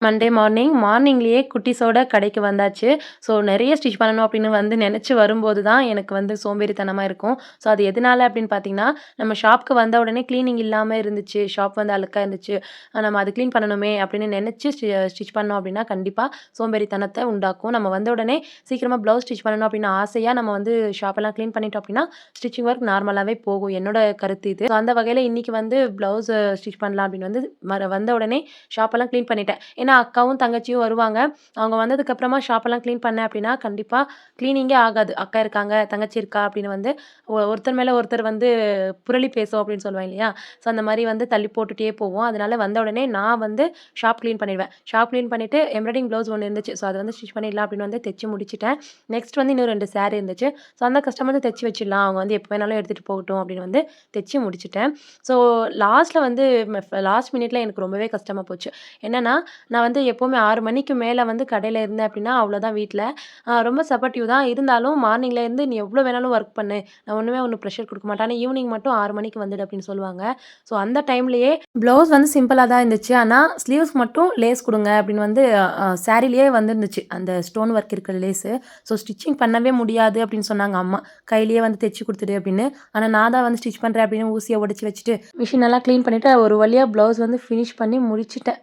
Monday மார்னிங்லேயே குட்டீஸோட கடைக்கு வந்தாச்சு. So நெறைய ஸ்டிச் பண்ணணும் அப்படின்னு வந்து நெனச்சு வரும்போது தான் எனக்கு வந்து சோம்பேறித்தனமா இருக்கும். ஸோ அது எதனால அப்படின்னு பார்த்தீங்கன்னா, நம்ம ஷாப்க்கு வந்த உடனே கிளீனிங் இல்லாம இருந்துச்சு. ஷாப் வந்து அழுக்கா இருந்துச்சு. நம்ம அது கிளீன் பண்ணணுமே அப்படின்னு நெனச்சு ஸ்டிச் பண்ணோம் அப்படின்னா, கண்டிப்பா சோம்பேறித்தனத்த உண்டாக்கும். நம்ம வந்த உடனே சீக்கிரமா ப்ளவுஸ் ஸ்டிச் பண்ணணும் அப்படின்னு ஆசையா நம்ம வந்து ஷாப்பெல்லாம் கிளீன் பண்ணிட்டோம் அப்படின்னா, ஸ்டிச்சிங் ஒர்க் நார்மலாவே போகும். என்னோட கருத்து இது. ஸோ அந்த வகையில இன்னைக்கு வந்து ப்ளவுஸ் ஸ்டிச் பண்ணலாம் அப்படின்னு வந்து வந்த உடனே ஷாப்பெல்லாம் கிளீன் பண்ணிட்டேன். ஏன்னா அக்காவும், தங்கச்சியும் வருவாங்க. அவங்க வந்ததுக்கப்புறமா ஷாப்பெல்லாம் கிளீன் பண்ணேன் அப்டின்னா, கண்டிப்பா கிளீனிங்கே ஆகாது. அக்கா இருக்காங்க, தங்கச்சி இருக்கா அப்படின்னு வந்து ஒருத்தர் மேல ஒருத்தர் வந்து புரளி பேசுவோம் அப்படின்னு சொல்லுவாங்க இல்லையா? ஸோ அந்த மாரி வந்து தள்ளி போட்டுட்டே போவோம். அதனால வந்த உடனே நான் வந்து ஷாப் கிளீன் பண்ணிடுவேன். ஷாப் கிளீன் பண்ணிட்டு எம்ப்ராய்டிங் ப்ளவுஸ் ஒண்ணு இருந்துச்சு. ஸோ அத வந்து ஸ்டிச் பண்ணிடலாம் அப்படின்னு வந்து தெச்சு முடிச்சுட்டேன். நெக்ஸ்ட் வந்து இன்னும் 2 சாரி இருந்துச்சு. ஸோ அந்த கஸ்டமருக்கு தெச்சு வச்சிடலாம். அவங்க வந்து எப்ப வேணாலும் எடுத்துட்டு போகட்டும் அப்படின்னு வந்து தெச்சு முடிச்சுட்டேன். ஸோ லாஸ்ட்ல வந்து லாஸ்ட் மினிட்ல எனக்கு ரொம்பவே கஷ்டமா போச்சு. என்னன்னா, நான் வந்து எப்பவுமே 6 மணிக்கு மேல வந்து கடையில இருந்தேன் அப்படின்னா, அவ்வளோதான் வீட்ல. ரொம்ப சப்போர்ட்டிவ் தான். இருந்தாலும் மார்னிங்ல இருந்து "நீ எவ்வளோ வேணாலும் ஒர்க் பண்ணு. நான் ஒண்ணும் ப்ரெஷர் குடுக்க மாட்டேன். ஆனா ஈவினிங் மட்டும் 6 மணிக்கு வந்துடு" அப்படின்னு சொல்லுவாங்க. ஸோ அந்த டைம்லயே ப்ளவுஸ் வந்து சிம்பிளா தான் இருந்துச்சு. ஆனா ஸ்லீவ்ஸ் மட்டும் லேஸ் குடுங்க அப்படின்னு வந்து சாரிலயே வந்துருந்துச்சு. அந்த ஸ்டோன் ஒர்க் இருக்கிற லேஸு. ஸோ ஸ்டிச்சிங் பண்ணவே முடியாது அப்படின்னு சொன்னாங்க அம்மா. கையிலேயே வந்து தெச்சு குடுத்துடு அப்படின்னு. ஆனா நான் தான் வந்து ஸ்டிச் பண்றேன் அப்படின்னு ஊசிய உடைச்சு வச்சுட்டு, மிஷின் எல்லாம் கிளீன் பண்ணிட்டு ஒரு வழியா ப்ளவுஸ் வந்து ஃபினிஷ் பண்ணி முடிச்சுட்டேன்.